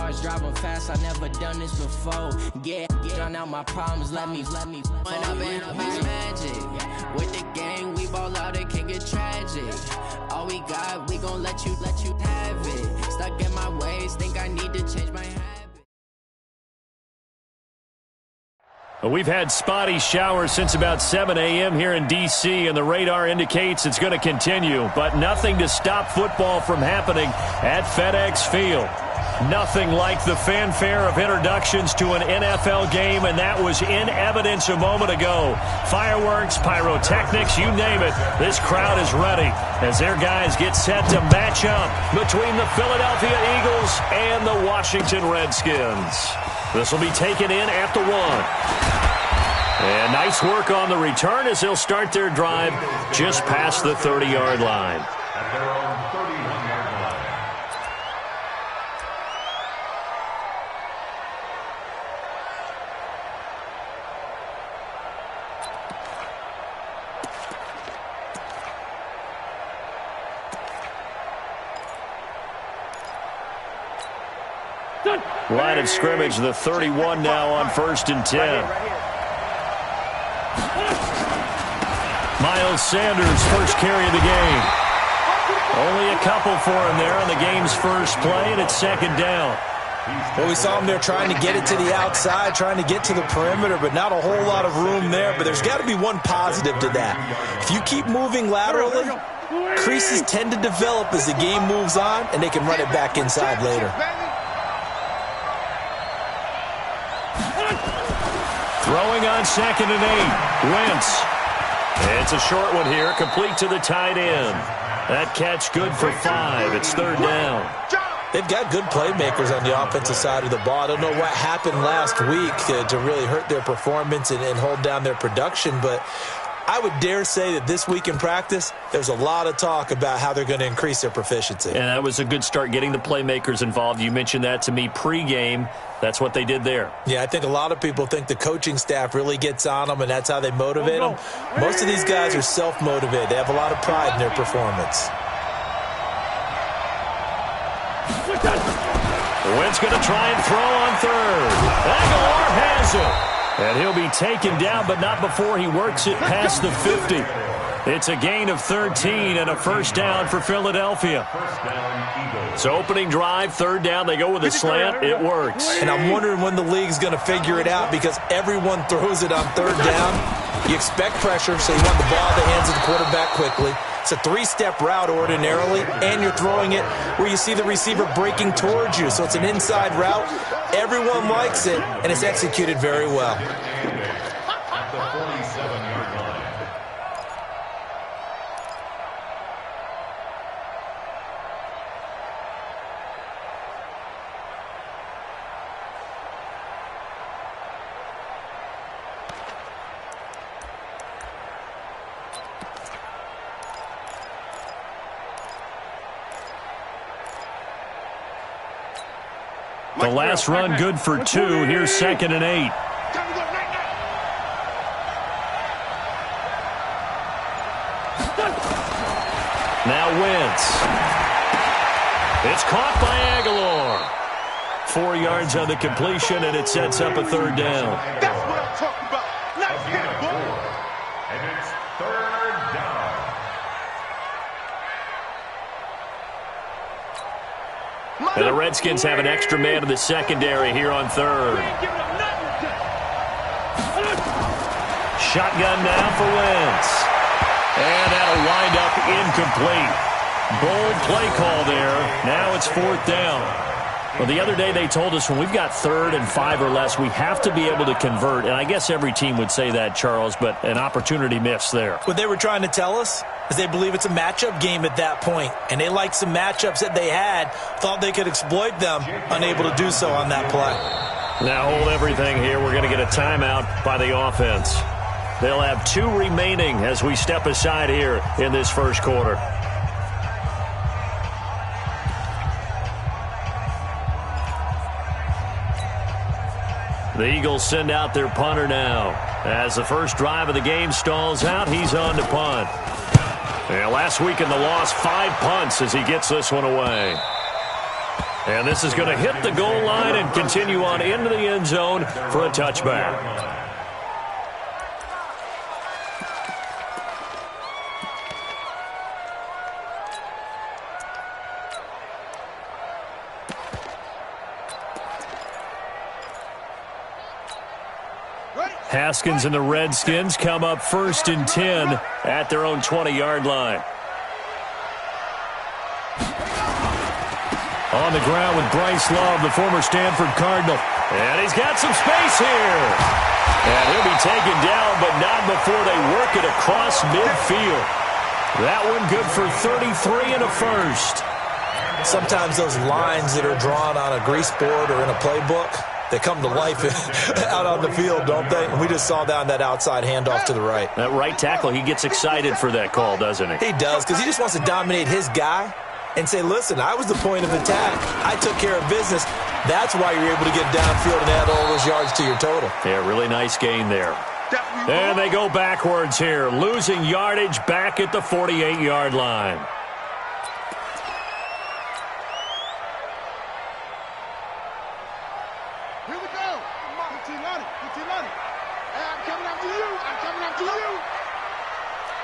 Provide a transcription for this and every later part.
cars, driving fast, I never done this before. Drown out my problems, let me when I've been magic. With the gang, we ball out, it can get tragic. All we got, we gon' let you have it. Stuck in my ways, think I need to change my habit. We've had spotty showers since about 7 a.m. here in D.C., and the radar indicates it's going to continue, but nothing to stop football from happening at FedEx Field. Nothing like the fanfare of introductions to an NFL game, and that was in evidence a moment ago. Fireworks, pyrotechnics, you name it. This crowd is ready as their guys get set to match up between the Philadelphia Eagles and the Washington Redskins. This will be taken in at the 1. And nice work on the return as they'll start their drive just past the 30-yard line. At their own 31-yard line. Line of scrimmage, the 31 now on 1st and 10. Miles Sanders, first carry of the game. Only a couple for him there on the game's first play, and it's 2nd down. Well, we saw him there trying to get it to the outside, trying to get to the perimeter, but not a whole lot of room there. But there's got to be one positive to that. If you keep moving laterally, creases tend to develop as the game moves on, and they can run it back inside later. Throwing on 2nd and 8. Wentz. It's a short one here, complete to the tight end. That catch good for 5. It's 3rd down. They've got good playmakers on the offensive side of the ball. I don't know what happened last week to really hurt their performance and hold down their production, but I would dare say that this week in practice, there's a lot of talk about how they're going to increase their proficiency. And that was a good start, getting the playmakers involved. You mentioned that to me pregame. That's what they did there. Yeah, I think a lot of people think the coaching staff really gets on them, and that's how they motivate them. Most of these guys are self-motivated. They have a lot of pride in their performance. Wentz going to try and throw on 3rd. Aguilar has it. And he'll be taken down, but not before he works it past the 50. It's a gain of 13 and a 1st down for Philadelphia. So opening drive, 3rd down. They go with a slant. It works. And I'm wondering when the league's going to figure it out, because everyone throws it on 3rd down. You expect pressure, so you want the ball in the hands of the quarterback quickly. It's a 3-step route ordinarily, and you're throwing it where you see the receiver breaking towards you. So it's an inside route. Everyone likes it, and it's executed very well. At the 47-yard line. The last run good for 2. Here's 2nd and 8. Now Wentz. It's caught by Aguilar. 4 yards on the completion, and it sets up a 3rd down. That's what I'm talking about. Nice hit, boy. And it's 3rd down. And the Redskins have an extra man in the secondary here on 3rd. Shotgun now for Wentz. And that'll wind up incomplete. Bold play call there. Now it's 4th down. Well, the other day they told us when we've got 3rd and 5 or less, we have to be able to convert. And I guess every team would say that, Charles, but an opportunity missed there. What they were trying to tell us is they believe it's a matchup game at that point. And they liked some matchups that they had, thought they could exploit them, unable to do so on that play. Now hold everything here. We're going to get a timeout by the offense. They'll have 2 remaining as we step aside here in this first quarter. The Eagles send out their punter now. As the first drive of the game stalls out, he's on to punt. And last week in the loss, 5 punts as he gets this one away. And this is going to hit the goal line and continue on into the end zone for a touchback. Haskins and the Redskins come up 1st and 10 at their own 20-yard line. On the ground with Bryce Love, the former Stanford Cardinal. And he's got some space here. And he'll be taken down, but not before they work it across midfield. That one good for 33 and a first. Sometimes those lines that are drawn on a grease board or in a playbook, they come to life out on the field, don't they? And we just saw that on that outside handoff to the right. That right tackle, he gets excited for that call, doesn't he? He does, because he just wants to dominate his guy and say, listen, I was the point of attack. I took care of business. That's why you're able to get downfield and add all those yards to your total. Yeah, really nice gain there. And they go backwards here, losing yardage back at the 48-yard line.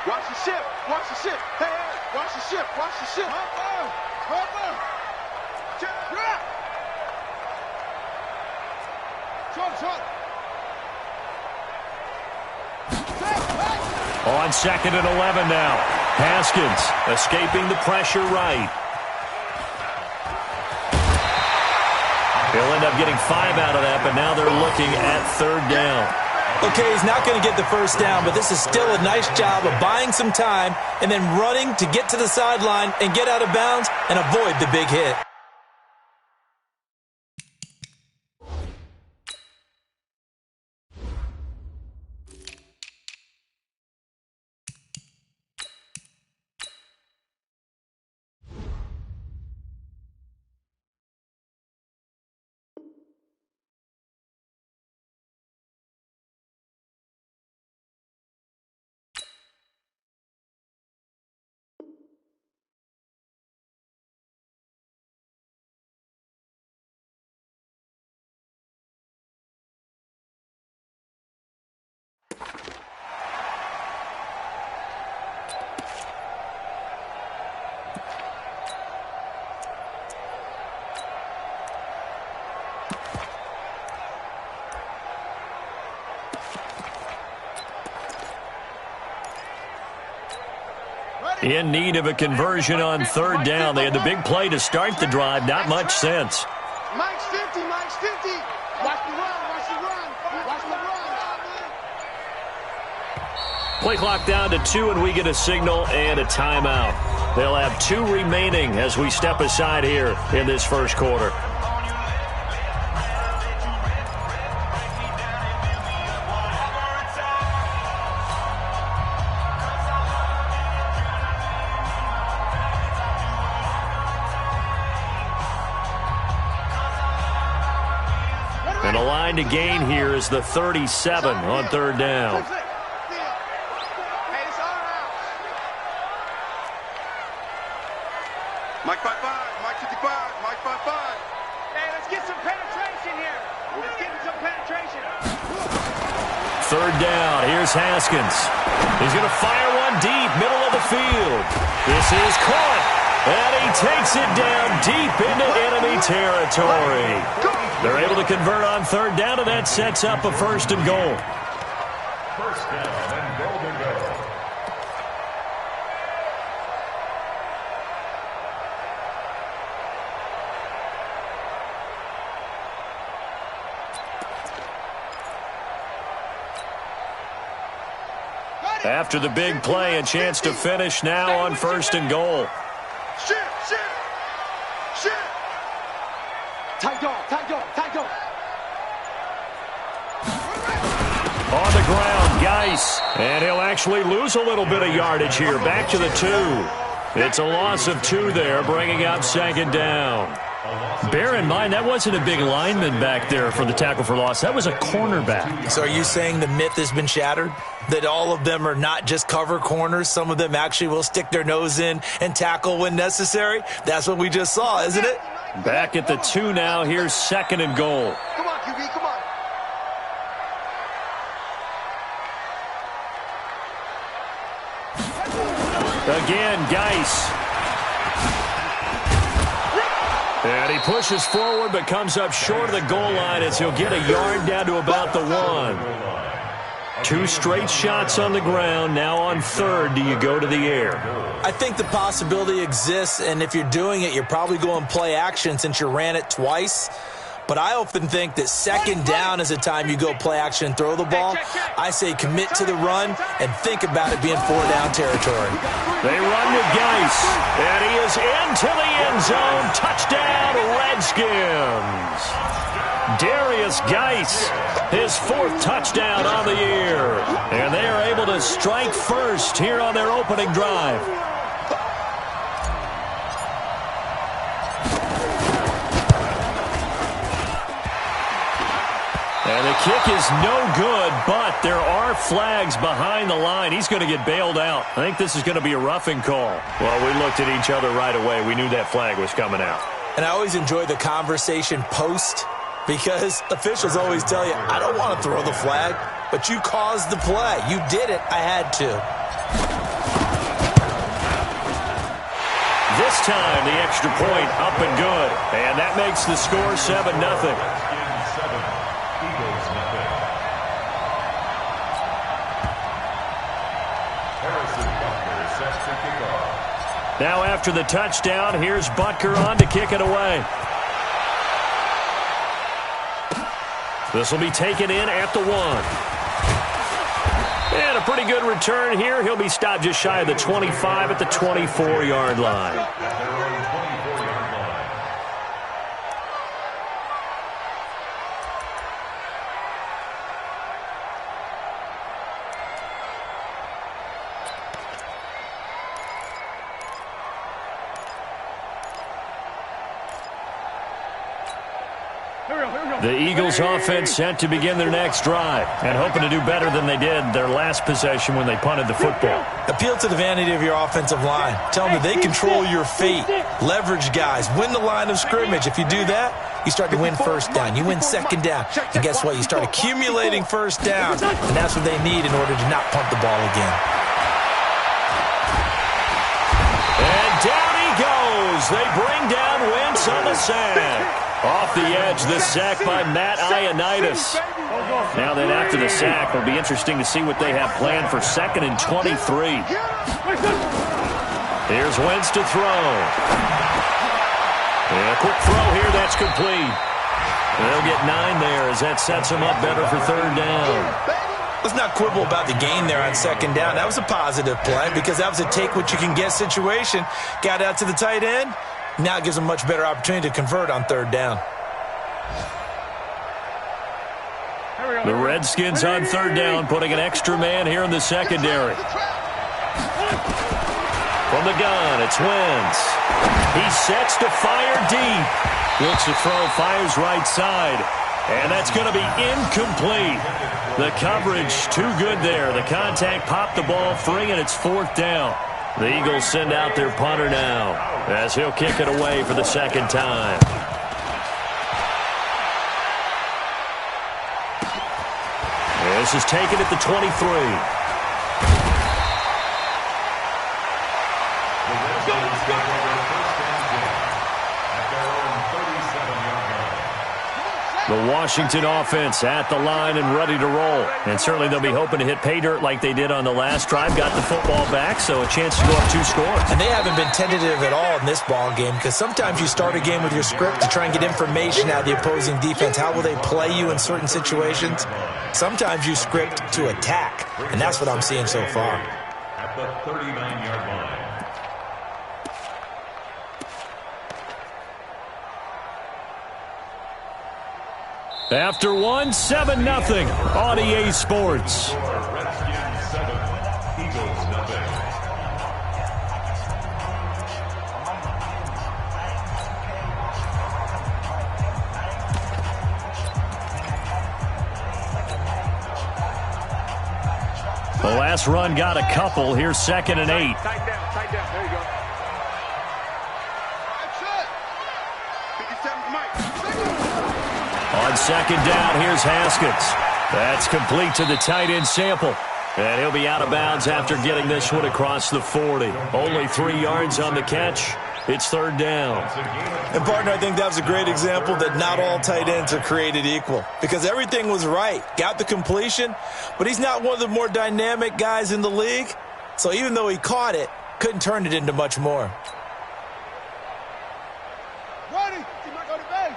Watch the ship. Watch the ship. Hey, hey, watch the ship. Watch the ship. On 2nd and 11 now. Haskins escaping the pressure right. He'll end up getting 5 out of that, but now they're looking at 3rd down. Okay, he's not going to get the first down, but this is still a nice job of buying some time and then running to get to the sideline and get out of bounds and avoid the big hit. In need of a conversion on 3rd down. They had the big play to start the drive. Not much sense. Mike's 50. Mike's 50. Watch the run. Watch the run. Watch the run. Play clock down to 2, and we get a signal and a timeout. They'll have 2 remaining as we step aside here in this first quarter. And a line to gain here is the 37 on 3rd down. Mike 5-5, Mike 55, Mike 5-5. Hey, let's get some penetration here. Let's get some penetration. 3rd down. Here's Haskins. He's going to fire one deep, middle of the field. This is caught, and he takes it down deep into enemy territory. They're able to convert on 3rd down, and that sets up a 1st and goal. 1st down and goal to go. After the big play, a chance to finish now on 1st and goal. Shit. Tight dog. On the ground, Geis. And he'll actually lose a little bit of yardage here. Back to the 2. It's a loss of 2 there, bringing up 2nd down. Bear in mind, that wasn't a big lineman back there for the tackle for loss. That was a cornerback. So are you saying the myth has been shattered? That all of them are not just cover corners? Some of them actually will stick their nose in and tackle when necessary? That's what we just saw, isn't it? Back at the 2 now. Here's 2nd and goal. Come on, QB, come on. Again, Geis. And he pushes forward but comes up short of the goal line as he'll get a yard down to about the 1. 2 straight shots on the ground. Now on 3rd, do you go to the air? I think the possibility exists, and if you're doing it, you're probably going play action since you ran it twice. But I often think that 2nd down is the time you go play action and throw the ball. I say commit to the run and think about it being 4-down territory. They run with Geis, and he is into the end zone. Touchdown, Redskins. Darius Geis, his 4th touchdown on the year. And they are able to strike first here on their opening drive. And the kick is no good, but there are flags behind the line. He's going to get bailed out. I think this is going to be a roughing call. Well, we looked at each other right away. We knew that flag was coming out. And I always enjoy the conversation post because officials always tell you, I don't want to throw the flag, but you caused the play. You did it. I had to. This time, the extra point up and good. And that makes the score 7-0. Now after the touchdown, here's Butker on to kick it away. This will be taken in at the 1. And a pretty good return here. He'll be stopped just shy of the 25 at the 24-yard line. The Eagles offense set to begin their next drive and hoping to do better than they did their last possession when they punted the football. Appeal to the vanity of your offensive line. Tell them that they control your fate. Leverage guys. Win the line of scrimmage. If you do that, you start to win 1st down. You win 2nd down. And guess what? You start accumulating 1st downs. And that's what they need in order to not punt the ball again. And down he goes. They bring down Wentz on the sack. Off the edge, the sack by Matt Ioannidis. Now then, after the sack, it'll be interesting to see what they have planned for 2nd and 23. Here's Wentz to throw. And a quick throw here, that's complete. They'll get 9 there as that sets them up better for 3rd down. Let's not quibble about the gain there on 2nd down. That was a positive play because that was a take-what-you-can-get situation. Got out to the tight end. Now it gives them a much better opportunity to convert on 3rd down. The Redskins on 3rd down, putting an extra man here in the secondary. From the gun, it's Wentz. He sets to fire deep. Looks to throw, fires right side. And that's going to be incomplete. The coverage too good there. The contact popped the ball free, and it's 4th down. The Eagles send out their punter now as he'll kick it away for the 2nd time. This is taken at the 23. The Washington offense at the line and ready to roll. And certainly they'll be hoping to hit pay dirt like they did on the last drive. Got the football back, so a chance to go up 2 scores. And they haven't been tentative at all in this ball game because sometimes you start a game with your script to try and get information out of the opposing defense. How will they play you in certain situations? Sometimes you script to attack, and that's what I'm seeing so far. At the 39-yard line. After 1, 7-0 on EA Sports. Redskins 7, Eagles nothing. The last run got a couple. Here's 2nd and 8. Tight down. There you go. On second down, here's Haskins. That's complete to the tight end Sample. And he'll be out of bounds after getting this one across the 40. Only 3 yards on the catch. It's third down. And, partner, I think that was a great example that not all tight ends are created equal, because everything was right. Got the completion, but he's not one of the more dynamic guys in the league. So even though he caught it, couldn't turn it into much more. Ready? He might go to base.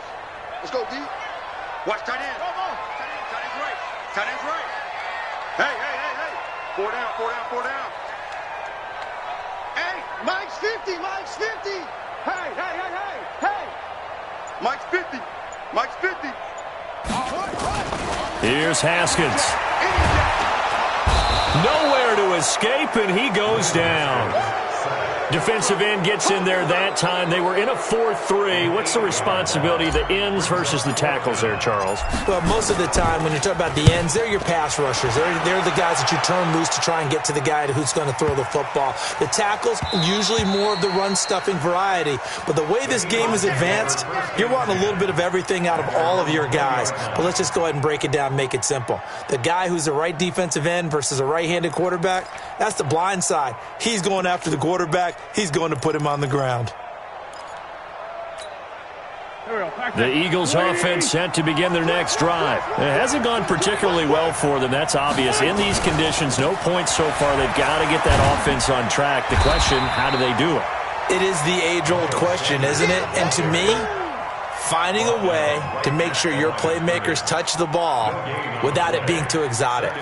Let's go, D. Watch tight end. Come on. Tight end's right. Tight end's right. Hey. 4 down. Hey, Mike's 50. Hey. Mike's 50. Here's Haskins. Nowhere to escape, and he goes down. Defensive end gets in there that time. They were in a 4-3. What's the responsibility of the ends versus the tackles there, Charles? Well, most of the time when you talk about the ends, they're your pass rushers. They're the guys that you turn loose to try and get to the guy who's going to throw the football. The tackles, usually more of the run-stuffing variety. But the way this game is advanced, you're wanting a little bit of everything out of all of your guys. But let's just go ahead and break it down and make it simple. The guy who's the right defensive end versus a right-handed quarterback, that's the blind side. He's going after the quarterback. He's going to put him on the ground. The Eagles offense set to begin their next drive. It hasn't gone particularly well for them. That's obvious. In these conditions, no points so far. They've got to get that offense on track. The question, how do they do it? It is the age-old question, isn't it? And to me, finding a way to make sure your playmakers touch the ball without it being too exotic.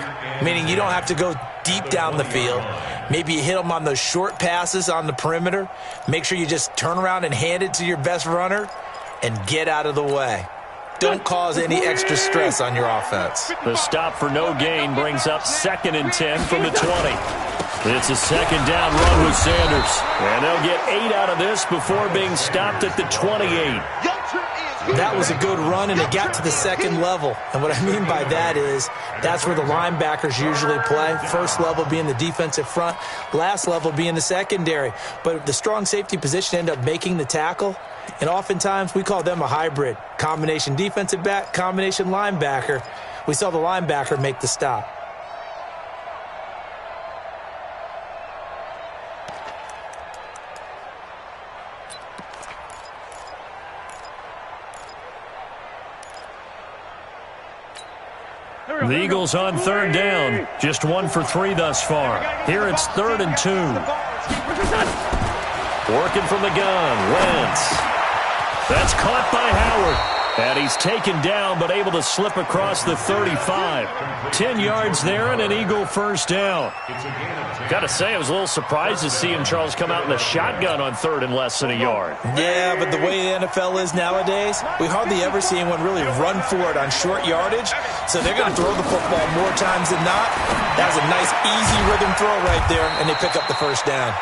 Meaning you don't have to go deep down the field. Maybe you hit them on those short passes on the perimeter. Make sure you just turn around and hand it to your best runner and get out of the way. Don't cause any extra stress on your offense. The stop for no gain brings up 2nd and 10 from the 20. It's a second down run with Sanders. And they'll get 8 out of this before being stopped at the 28. That was a good run, and it got to the second level. And what I mean by that is that's where the linebackers usually play. First level being the defensive front, last level being the secondary. But the strong safety position ended up making the tackle, and oftentimes we call them a hybrid. Combination defensive back, combination linebacker. We saw the linebacker make the stop. The Eagles on third down. Just 1 for 3 thus far. Here it's 3rd and 2. Working from the gun. Wentz. That's caught by Howard. And he's taken down but able to slip across the 35. 10 yards there and an Eagle first down. Got to say, I was a little surprised to see him, Charles, come out in the shotgun on 3rd and less than a yard. Yeah, but the way the NFL is nowadays, we hardly ever see anyone really run for it on short yardage. So they're going to throw the football more times than not. That was a nice, easy rhythm throw right there, and they pick up the first down.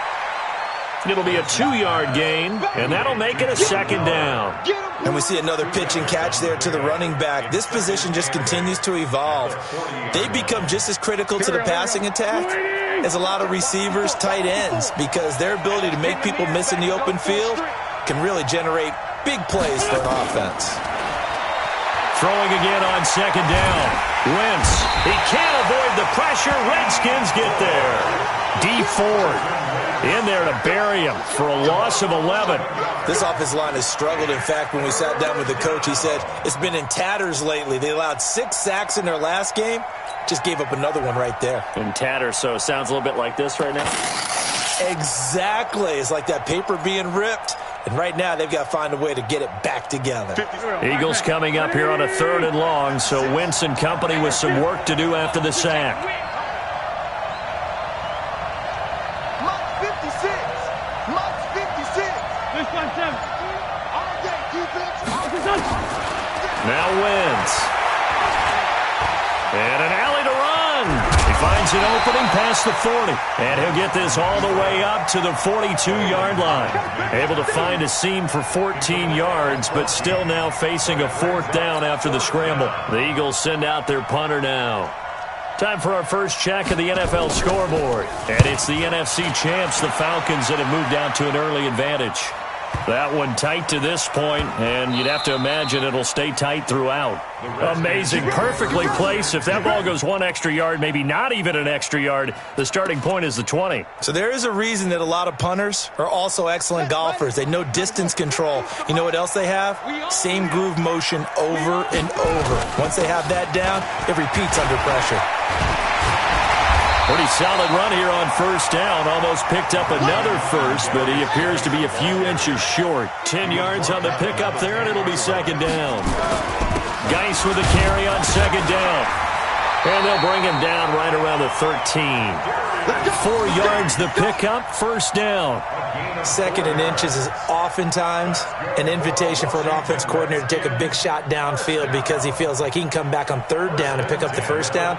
It'll be a 2-yard gain, and that'll make it a second down. And we see another pitch and catch there to the running back. This position just continues to evolve. They become just as critical to the passing attack as a lot of receivers, tight ends, because their ability to make people miss in the open field can really generate big plays for an offense. Throwing again on second down. Wentz. He can't avoid the pressure. Redskins get there. D. Ford in there to bury him for a loss of 11. This offensive line has struggled. In fact, when we sat down with the coach, he said it's been in tatters lately. They allowed 6 sacks in their last game. Just gave up another one right there. In tatters, so it sounds a little bit like this right now? Exactly. It's like that paper being ripped. And right now, they've got to find a way to get it back together. Eagles coming up here on a 3rd and long, so Wentz and company with some work to do after the sack. Now Wentz. And an alley to run. He finds an opening past the 40. And he'll get this all the way up to the 42-yard line. Able to find a seam for 14 yards, but still now facing a 4th down after the scramble. The Eagles send out their punter now. Time for our first check of the NFL scoreboard. And it's the NFC champs, the Falcons, that have moved out to an early advantage. That one tight to this point, and you'd have to imagine it'll stay tight throughout. Amazing. Perfectly placed. If that ball goes one extra yard, maybe not even an extra yard, the starting point is the 20. So there is a reason that a lot of punters are also excellent golfers. They know distance control. You know what else they have? Same groove motion over and over. Once they have that down, it repeats under pressure. Pretty solid run here on first down. Almost picked up another first, but he appears to be a few inches short. 10 yards on the pickup there, and it'll be second down. Geis with a carry on second down. And they'll bring him down right around the 13. 4 yards the pickup, first down. Second and inches is oftentimes an invitation for an offense coordinator to take a big shot downfield because he feels like he can come back on third down and pick up the first down.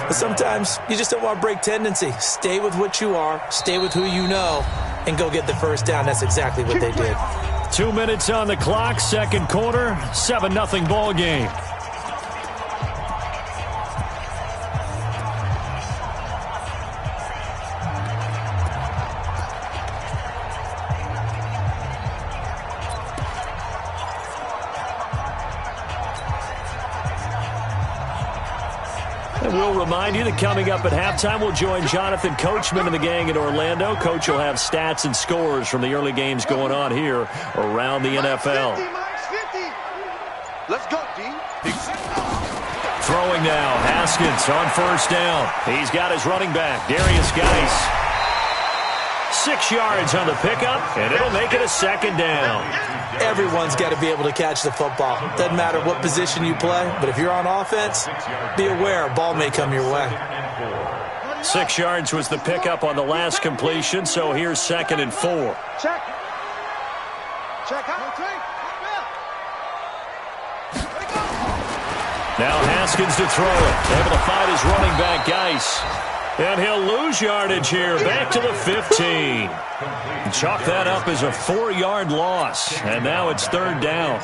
But sometimes you just don't want to break tendency. Stay with what you are, stay with who you know, and go get the first down. That's exactly what they did. 2 minutes on the clock, second quarter, 7-0 ball game. And we'll remind you that coming up at halftime, we'll join Jonathan Coachman and the gang in Orlando. Coach will have stats and scores from the early games going on here around the NFL. 50. Let's go, D. Throwing now, Haskins on first down. He's got his running back, Darius Geis. 6 yards on the pickup, and it'll make it a second down. Everyone's got to be able to catch the football. Doesn't matter what position you play, but if you're on offense, be aware a ball may come your way. 6 yards was the pickup on the last completion, so here's 2nd and 4. Check. Check out. Now Haskins to throw it. Able to find his running back, Geis. And he'll lose yardage here, back to the 15. Chalk that up as a 4-yard loss, and now it's third down.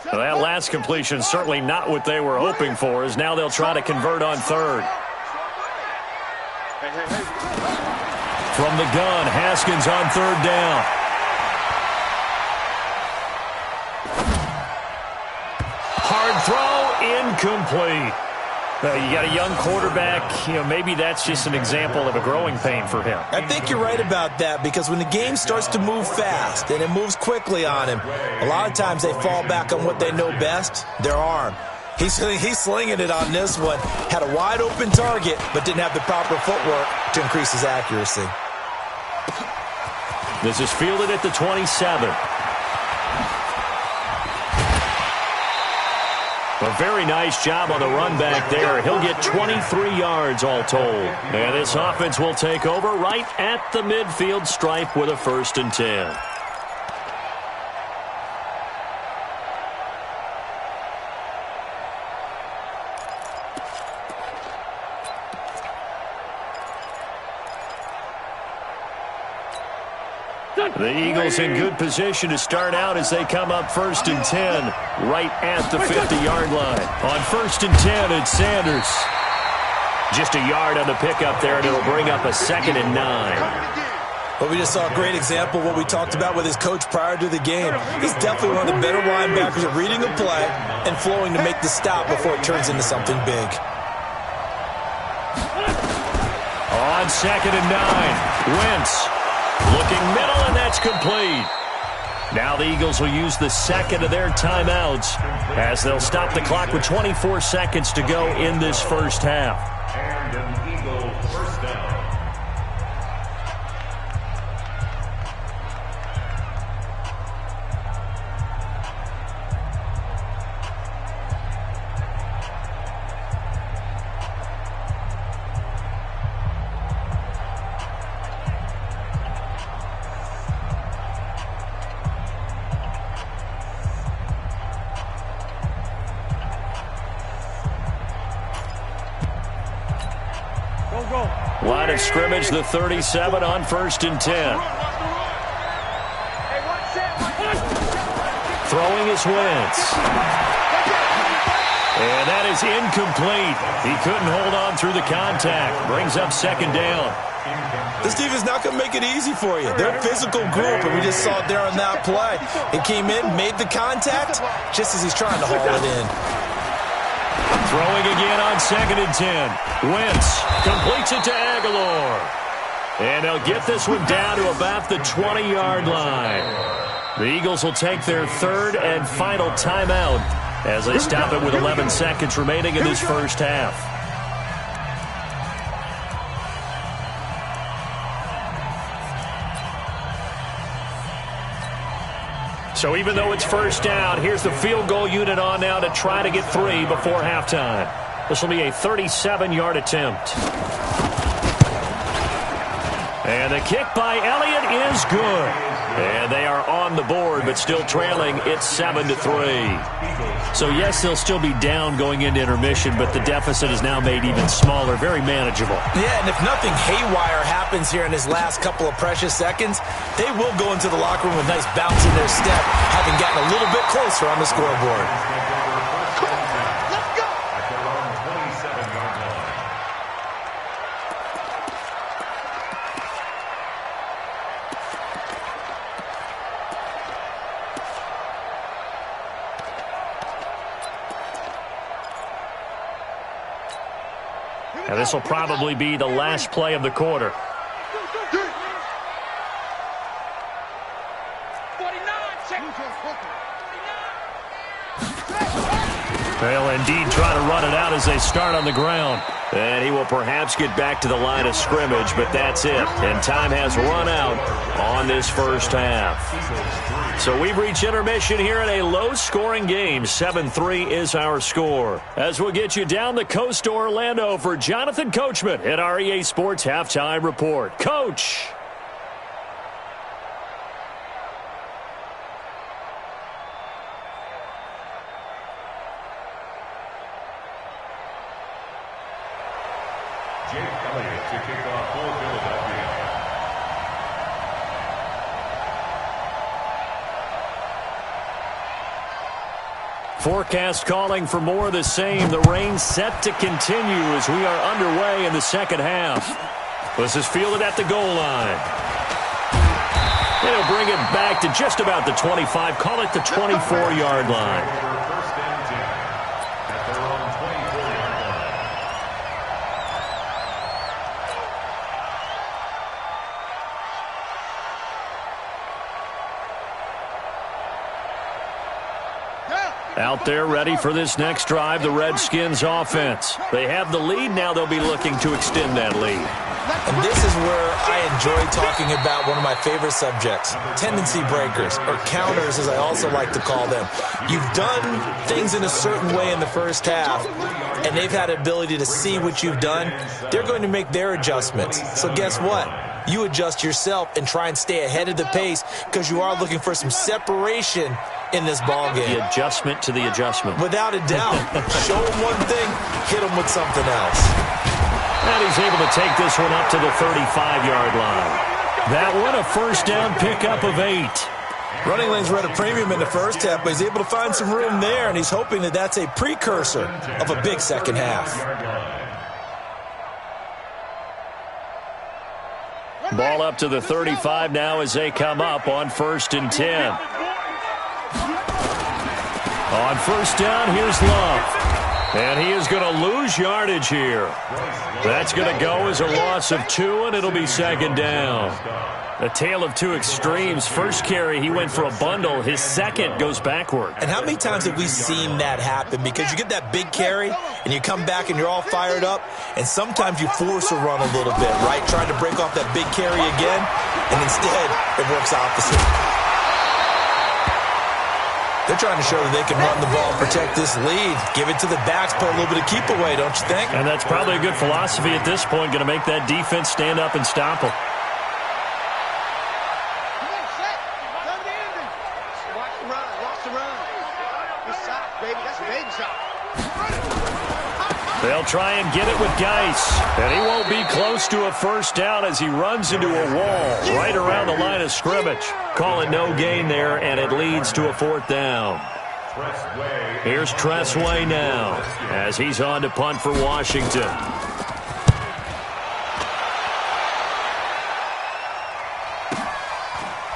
Well, that last completion certainly not what they were hoping for, as now they'll try to convert on third. From the gun, Haskins on third down. Hard throw, incomplete. You got a young quarterback, maybe that's just an example of a growing pain for him. I think you're right about that, because when the game starts to move fast and it moves quickly on him, a lot of times they fall back on what they know best, their arm. He's slinging it on this one. Had a wide open target, but didn't have the proper footwork to increase his accuracy. This is fielded at the 27. A very nice job on the run back there. He'll get 23 yards all told. And this offense will take over right at the midfield stripe with a 1st and 10. The Eagles in good position to start out as they come up 1st and 10 right at the 50-yard line. On 1st and 10, it's Sanders. Just a yard on the pickup there, and it'll bring up a 2nd and 9. Well, we just saw a great example of what we talked about with his coach prior to the game. He's definitely one of the better linebackers at reading a play and flowing to make the stop before it turns into something big. On 2nd and 9, Wentz. Looking middle, and that's complete. Now the Eagles will use the 2nd of their timeouts as they'll stop the clock with 24 seconds to go in this first half. And an Eagle first down. Line of scrimmage, the 37 on 1st and 10. Throwing is Wentz. And that is incomplete. He couldn't hold on through the contact. Brings up 2nd down. This defense is not going to make it easy for you. They're a physical group, and we just saw it there on that play. He came in, made the contact, just as he's trying to haul it in. Throwing again on 2nd and 10. Wentz completes it to Aguilar. And they'll get this one down to about the 20-yard line. The Eagles will take their 3rd and final timeout as they stop it with 11 seconds remaining in this first half. So even though it's 1st down, here's the field goal unit on now to try to get 3 before halftime. This will be a 37-yard attempt. And the kick by Elliott is good. And they are on the board, but still trailing. It's 7-3. So, yes, they'll still be down going into intermission, but the deficit is now made even smaller, very manageable. Yeah, and if nothing haywire happens here in his last couple of precious seconds, they will go into the locker room with a nice bounce in their step, having gotten a little bit closer on the scoreboard. And this will probably be the last play of the quarter. They'll indeed try to run it out as they start on the ground. And he will perhaps get back to the line of scrimmage, but that's it. And time has run out on this first half. So we've reached intermission here in a low-scoring game. 7-3 is our score. As we'll get you down the coast to Orlando for Jonathan Coachman at our EA Sports Halftime Report. Coach! To kick off for Philadelphia. Forecast calling for more of the same. The rain set to continue as we are underway in the second half. This is fielded at the goal line. It'll bring it back to just about the 25. Call it the 24-yard line. Out there ready for this next drive, the Redskins offense. They have the lead. Now they'll be looking to extend that lead. And this is where I enjoy talking about one of my favorite subjects, tendency breakers, or counters as I also like to call them. You've done things in a certain way in the first half, and they've had the ability to see what you've done. They're going to make their adjustments. So guess what? You adjust yourself and try and stay ahead of the pace because you are looking for some separation in this ball game. The adjustment to the adjustment. Without a doubt. Show them one thing, hit them with something else. And he's able to take this one up to the 35-yard line. That one, a first down pickup of 8. Running lanes were at a premium in the first half, but he's able to find some room there, and he's hoping that that's a precursor of a big second half. Ball up to the 35 now as they come up on 1st and 10. On first down, here's Love. And he is going to lose yardage here. That's going to go as a loss of 2, and it'll be 2nd down. A tale of two extremes. First carry, he went for a bundle. His second goes backward. And how many times have we seen that happen? Because you get that big carry, and you come back and you're all fired up, and sometimes you force a run a little bit, right? Trying to break off that big carry again, and instead it works opposite. They're trying to show that they can run the ball, protect this lead, give it to the backs, put a little bit of keep away, don't you think? And that's probably a good philosophy at this point, going to make that defense stand up and stop them. They'll try and get it with Geis. And he won't be close to a first down as he runs into a wall right around the line of scrimmage. Call it no gain there, and it leads to a fourth down. Here's Tressway now as he's on to punt for Washington.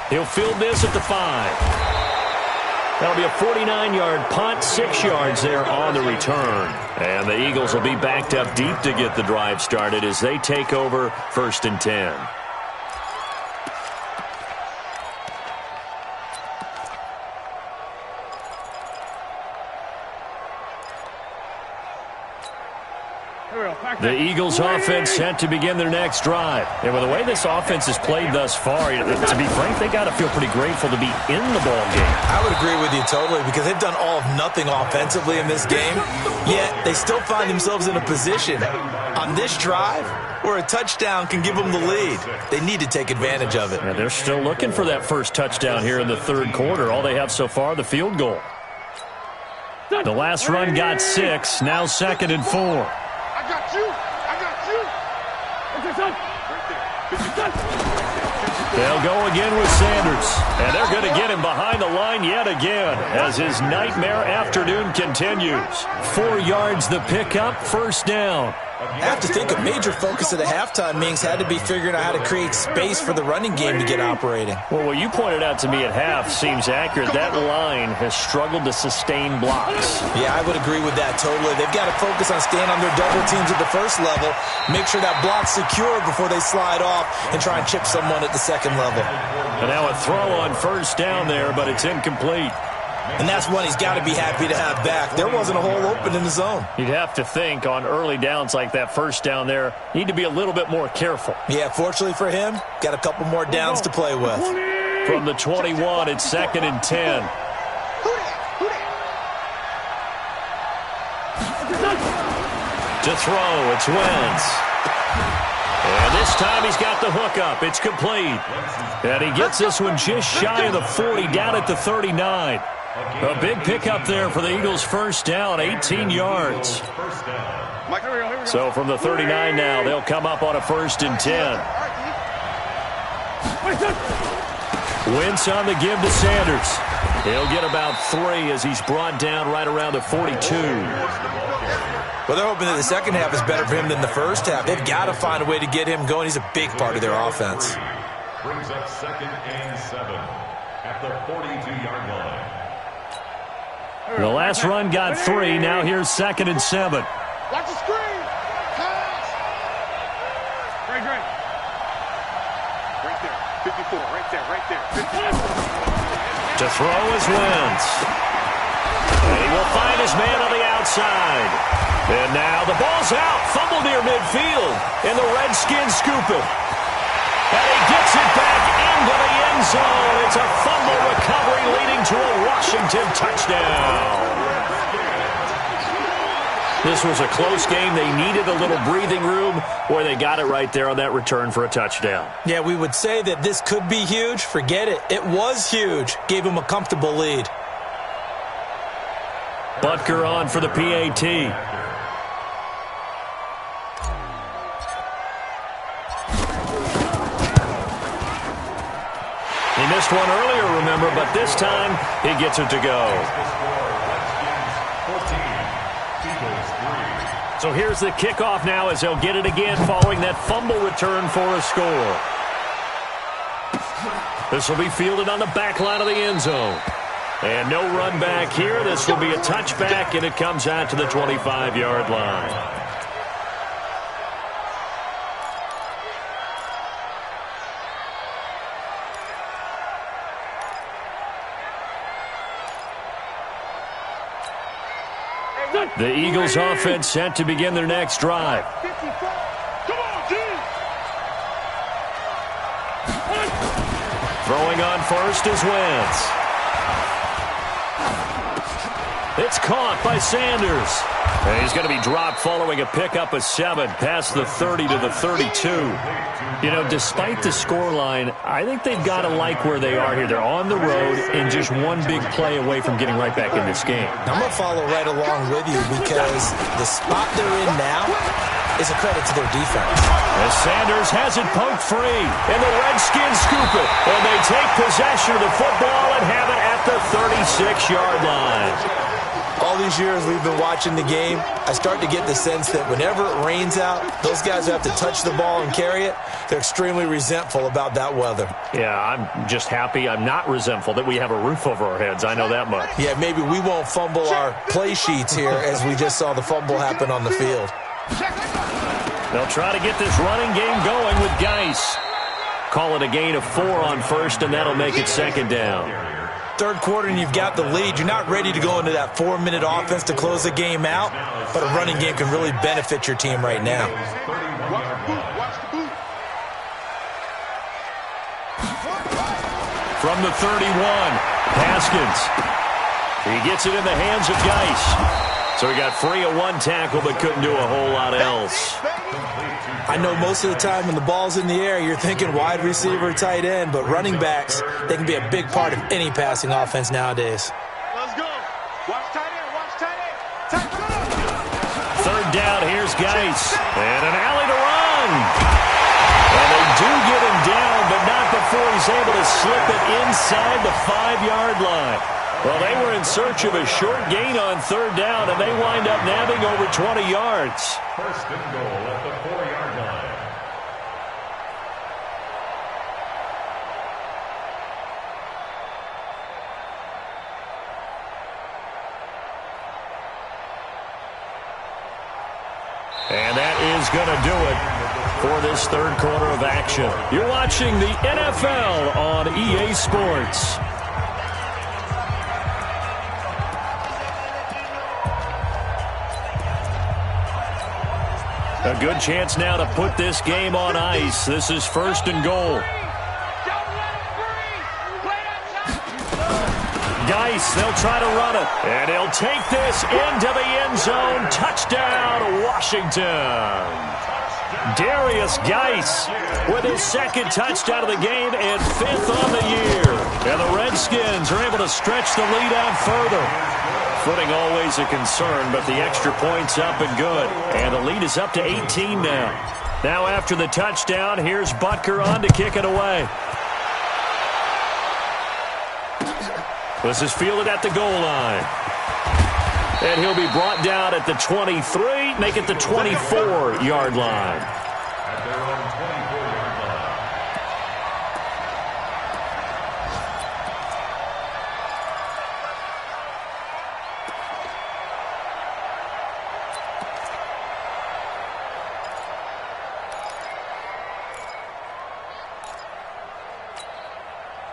He'll field this at the 5. That'll be a 49-yard punt, 6 yards there on the return. And the Eagles will be backed up deep to get the drive started as they take over 1st and 10. The Eagles offense set to begin their next drive. And with the way this offense has played thus far, to be frank, they got to feel pretty grateful to be in the ball game. I would agree with you totally because they've done all of nothing offensively in this game, yet they still find themselves in a position on this drive where a touchdown can give them the lead. They need to take advantage of it. And they're still looking for that first touchdown here in the third quarter. All they have so far, the field goal. The last run got 6, now 2nd and 4. They'll go again with Sanders, and they're going to get him behind the line yet again as his nightmare afternoon continues. 4 yards the pickup, first down. I have to think a major focus of the halftime meetings had to be figuring out how to create space for the running game to get operating. Well, what you pointed out to me at half seems accurate. That line has struggled to sustain blocks. Yeah, I would agree with that totally. They've got to focus on staying on their double teams at the first level, make sure that block's secure before they slide off and try and chip someone at the second level. And now a throw on first down there, but it's incomplete. And that's one he's got to be happy to have back. There wasn't a hole open in the zone. You'd have to think on early downs like that first down there, need to be a little bit more careful. Yeah, fortunately for him, got a couple more downs to play with. From the 21, it's 2nd and 10. To throw, it's Wentz. And this time he's got the hook up. It's complete. And he gets this one just shy of the 40, down at the 39. A big pickup there for the Eagles' first down, 18 yards. So from the 39 now, they'll come up on a 1st and 10. Wentz on the give to Sanders. He'll get about 3 as he's brought down right around the 42. Well, they're hoping that the second half is better for him than the first half. They've got to find a way to get him going. He's a big part of their offense. Brings up 2nd and 7 at the 42-yard line. The last run got 3. Now here's 2nd and 7. Watch the screen. Pass. Right there. 54. Right there. 54. To throw is Wentz. And he will find his man on the outside. And now the ball's out. Fumble near midfield. And the Redskins scoop it. And he gets it back into the end zone. It's a fumble recovery leading to a Washington touchdown. This was a close game. They needed a little breathing room, where they got it right there on that return for a touchdown. Yeah, we would say that this could be huge. Forget it. It was huge. Gave him a comfortable lead. Butker on for the PAT. He missed one earlier, remember, but this time he gets it to go. So here's the kickoff now as they'll get it again following that fumble return for a score. This will be fielded on the back line of the end zone. And no run back here. This will be a touchback, and it comes out to the 25-yard line. The Eagles offense set to begin their next drive. Throwing on first is Wentz. It's caught by Sanders. And he's going to be dropped following a pickup of 7 past the 30 to the 32. You know, despite the scoreline, I think they've got to like where they are here. They're on the road and just one big play away from getting right back in this game. I'm going to follow right along with you because the spot they're in now is a credit to their defense. As Sanders has it poked free, and the Redskins scoop it, and they take possession of the football and have it at the 36-yard line. All these years we've been watching the game, I start to get the sense that whenever it rains out, those guys who have to touch the ball and carry it, they're extremely resentful about that weather. Yeah, I'm just happy I'm not resentful that we have a roof over our heads. I know that much. Yeah, maybe we won't fumble our play sheets here as we just saw the fumble happen on the field. They'll try to get this running game going with Geis. Call it a gain of 4 on first, and that'll make it second down. Third quarter and you've got the lead. You're not ready to go into that 4-minute offense to close the game out, but a running game can really benefit your team right now. From the 31, Haskins. He gets it in the hands of Geis. So he got free of 1 tackle but couldn't do a whole lot else. I know most of the time when the ball's in the air, you're thinking wide receiver, tight end, but running backs, they can be a big part of any passing offense nowadays. Let's go. Watch tight end. Watch tight end. Third down, here's Geis. And an alley to run. And they do get him down, but not before he's able to slip it inside the 5-yard line. Well, they were in search of a short gain on third down, and they wind up nabbing over 20 yards. First and goal at the 4-yard line. And that is going to do it for this third quarter of action. You're watching the NFL on EA Sports. A good chance now to put this game on ice. This is first and goal. Geis, they'll try to run it. And he'll take this into the end zone. Touchdown, Washington. Darius Geis with his second touchdown of the game and 5th on the year. And the Redskins are able to stretch the lead out further. Footing always a concern, but the extra point's up and good. And the lead is up to 18 now. Now after the touchdown, here's Butker on to kick it away. This is fielded at the goal line. And he'll be brought down at the 23, make it the 24-yard line. At their own 24-yard line.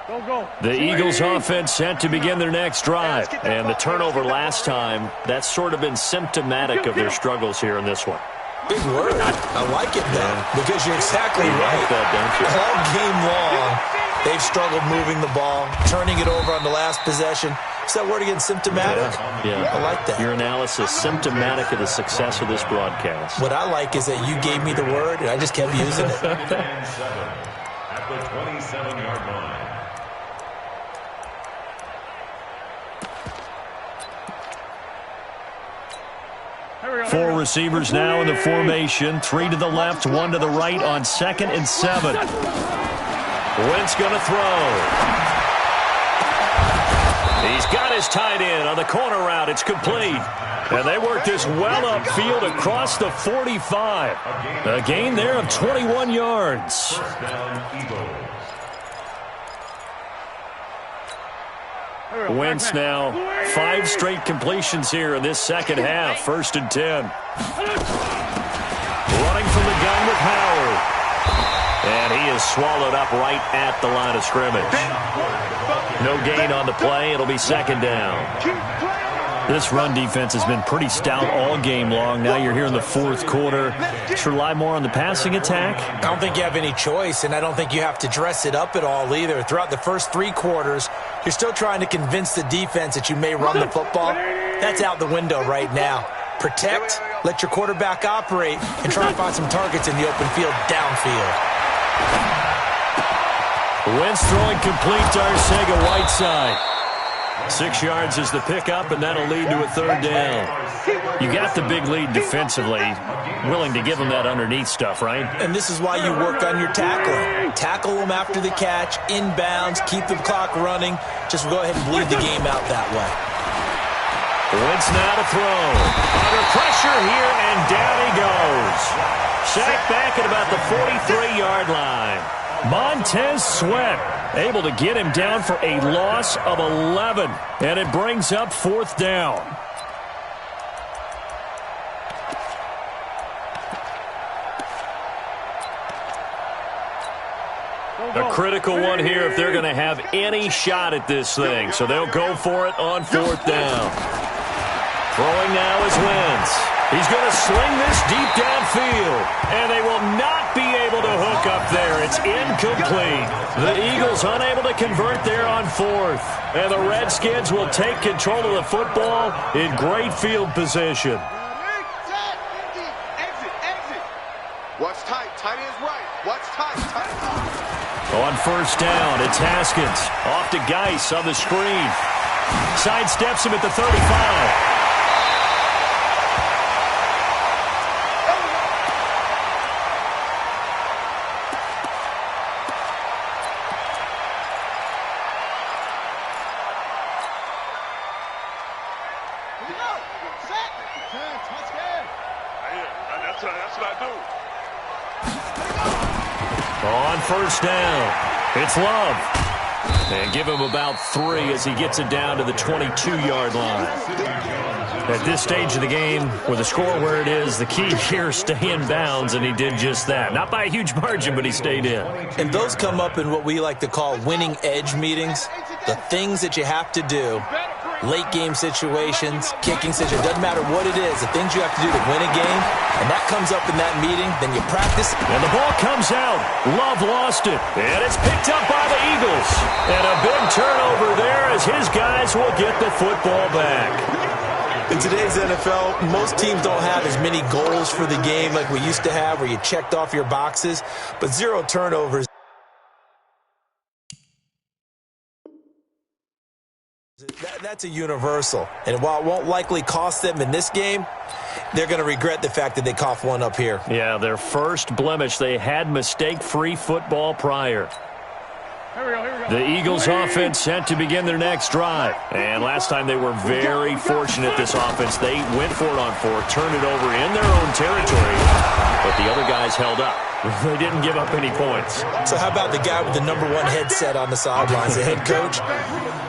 'Go, go. The Eagles offense set to begin their next drive. And the turnover last time, that's sort of been symptomatic of their struggles here in this one. Big word. I like it, though, because you're exactly You right. like that, don't you? All game long, they've struggled moving the ball, turning it over on the last possession. Is that word again, symptomatic? Yeah. I like that. Your analysis, symptomatic of the success of this broadcast. What I like is that you gave me the word, and I just kept using it. And 7 at the 27-yard line. Four receivers now in the formation. 3 to the left, 1 to the right on 2nd and 7. Wentz going to throw. He's got his tight end on the corner route. It's complete. And they work this well upfield across the 45. A gain there of 21 yards. First down, Eagles. Wentz now 5 straight completions here in this second half. 1st and 10. Running from the gun with Howard. And he is swallowed up right at the line of scrimmage. No gain on the play. It'll be 2nd down. This run defense has been pretty stout all game long. Now you're here in the 4th quarter. Just rely more on the passing attack. I don't think you have any choice, and I don't think you have to dress it up at all either. Throughout the first 3 quarters, you're still trying to convince the defense that you may run the football. That's out the window right now. Protect, let your quarterback operate, and try to find some targets in the open field downfield. Wentz throwing complete to Arcega-Whiteside. 6 yards is the pickup, and that'll lead to a third down. You got the big lead defensively, willing to give them that underneath stuff, right? And this is why you work on your tackling. Tackle them after the catch, inbounds, keep the clock running. Just go ahead and bleed the game out that way. Wentz now to throw. Under pressure here, and down he goes. Sacked back at about the 43-yard line. Montez Sweat able to get him down for a loss of 11, and it brings up fourth down. A critical one here if they're going to have any shot at this thing, so they'll go for it on fourth down. Throwing now is Wentz. He's going to sling this deep downfield, and they will not be able to hook up there. It's incomplete. The Eagles unable to convert there on fourth, and the Redskins will take control of the football in great field position. Watch tight. Tight is right. Watch tight. On first down, it's Haskins. Off to Geis on the screen. Sidesteps him at the 35. That's what I do. On first down, it's Love. And give him about 3 as he gets it down to the 22-yard line. At this stage of the game, with the score where it is, the key here is stay in bounds, and he did just that. Not by a huge margin, but he stayed in. And those come up in what we like to call winning edge meetings. The things that you have to do, late game situations, kicking situations, doesn't matter what it is, the things you have to do to win a game, and that comes up in that meeting, then you practice. And the ball comes out. Love lost it, and it's picked up by the Eagles. And a big turnover there as his guys will get the football back. In today's NFL, most teams don't have as many goals for the game like we used to have where you checked off your boxes, but 0 turnovers. That's a universal. And while it won't likely cost them in this game, they're going to regret the fact that they coughed one up here. Yeah, their first blemish. They had mistake-free football prior. Here we go. The Eagles offense set to begin their next drive. And last time they were very fortunate, this offense. They went for it on 4, turned it over in their own territory, but the other guys held up. They didn't give up any points. So how about the guy with the #1 headset on the sidelines, the head coach?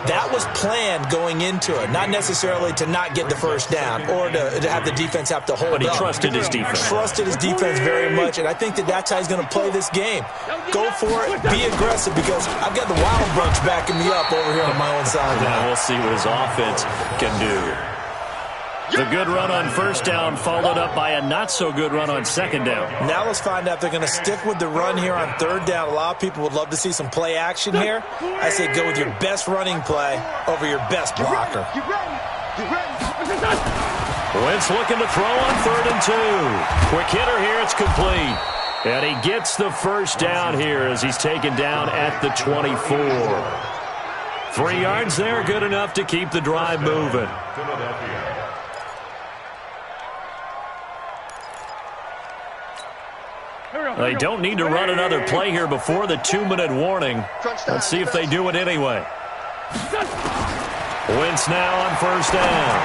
That was planned going into it, not necessarily to not get the first down or to have the defense have to hold up. But he trusted his defense. Trusted his defense very much, and I think that's how he's going to play this game. Go for it, be aggressive, because I've got the Wild Bunch backing me up over here on my own side. Now we'll see what his offense can do. The good run on first down followed up by a not-so-good run on second down. Now let's find out if they're going to stick with the run here on third down. A lot of people would love to see some play action here. I say go with your best running play over your best blocker. Wentz looking to throw on 3rd and 2. Quick hitter here, it's complete. And he gets the first down here as he's taken down at the 24. 3 yards there, good enough to keep the drive moving. They don't need to run another play here before the 2-minute warning. Let's see if they do it anyway. Wentz now on first down.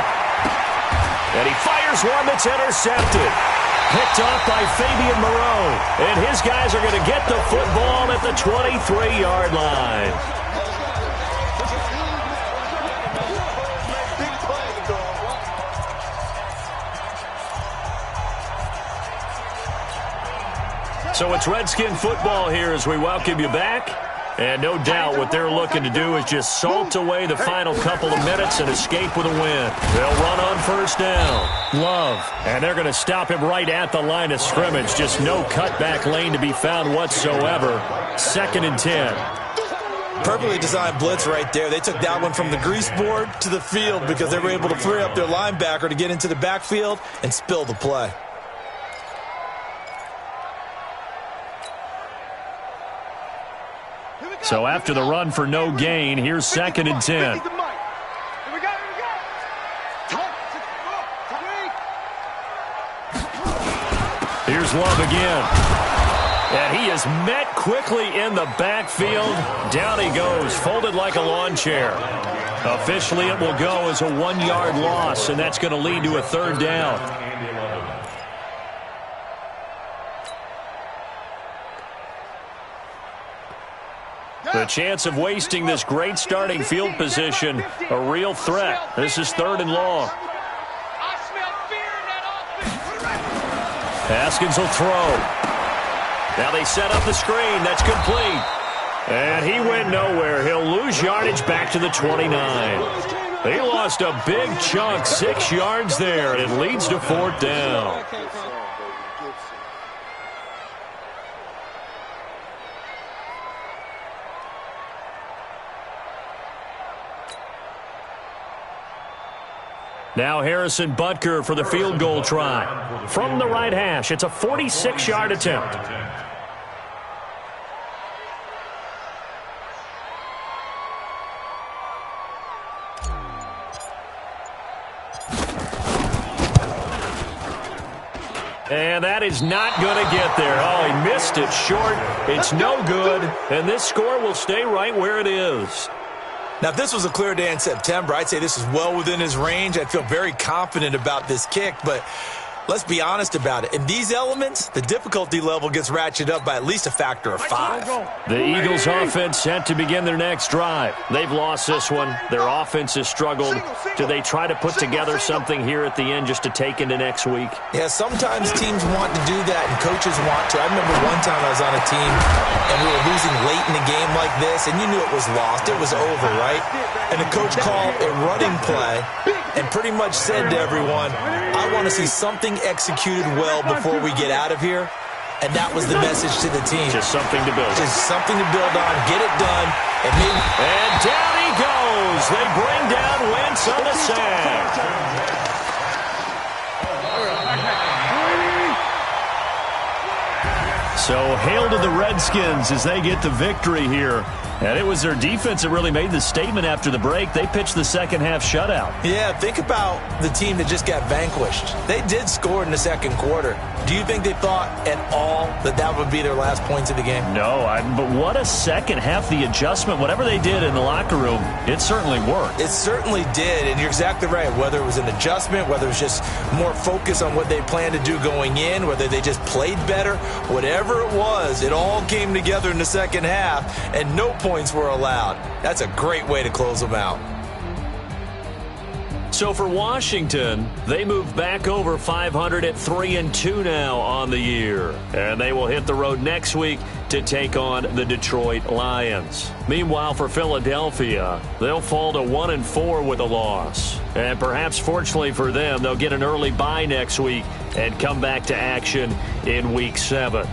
And he fires one that's intercepted. Picked off by Fabian Moreau. And his guys are going to get the football at the 23-yard line. So it's Redskin football here as we welcome you back. And no doubt what they're looking to do is just salt away the final couple of minutes and escape with a win. They'll run on first down. Love. And they're going to stop him right at the line of scrimmage. Just no cutback lane to be found whatsoever. 2nd and 10. Perfectly designed blitz right there. They took that one from the grease board to the field because they were able to free up their linebacker to get into the backfield and spill the play. So after the run for no gain, here's 2nd and 10. Here's Love again. And he is met quickly in the backfield. Down he goes, folded like a lawn chair. Officially, it will go as a 1-yard loss, and that's going to lead to a 3rd down. The chance of wasting this great starting field position, a real threat. This is 3rd and long. Haskins will throw. Now they set up the screen. That's complete. And he went nowhere. He'll lose yardage back to the 29. He lost a big chunk, 6 yards there, and it leads to 4th down. Now Harrison Butker for the field goal try. From the right hash, it's a 46-yard attempt. And that is not going to get there. Oh, he missed it short. It's no good, and this score will stay right where it is. Now, if this was a clear day in September, I'd say this is well within his range. I'd feel very confident about this kick, but let's be honest about it. In these elements, the difficulty level gets ratcheted up by at least a factor of 5. The Eagles' offense set to begin their next drive. They've lost this one. Their offense has struggled. Do they try to put together something here at the end just to take into next week? Yeah, sometimes teams want to do that and coaches want to. I remember one time I was on a team and we were losing late in a game like this, and you knew it was lost. It was over, right? And the coach called a running play and pretty much said to everyone, I want to see something executed well before we get out of here. And that was the message to the team. Just something to build. Just something to build on, get it done. And down he goes. They bring down Wentz on the sack. So hail to the Redskins as they get the victory here. And it was their defense that really made the statement after the break. They pitched the second-half shutout. Yeah, think about the team that just got vanquished. They did score in the second quarter. Do you think they thought at all that that would be their last points of the game? No, but what a second half. The adjustment, whatever they did in the locker room, it certainly worked. It certainly did, and you're exactly right. Whether it was an adjustment, whether it was just more focus on what they planned to do going in, whether they just played better, whatever it was, it all came together in the second half, and no points were allowed. That's a great way to close them out. So for Washington, they move back over 500 at 3-2 now on the year. And they will hit the road next week to take on the Detroit Lions. Meanwhile, for Philadelphia, they'll fall to 1-4 with a loss. And perhaps fortunately for them, they'll get an early bye next week and come back to action in Week 7.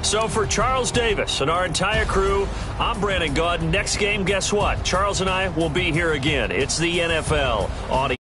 So for Charles Davis and our entire crew, I'm Brandon Gaudin. Next game, guess what? Charles and I will be here again. It's the NFL on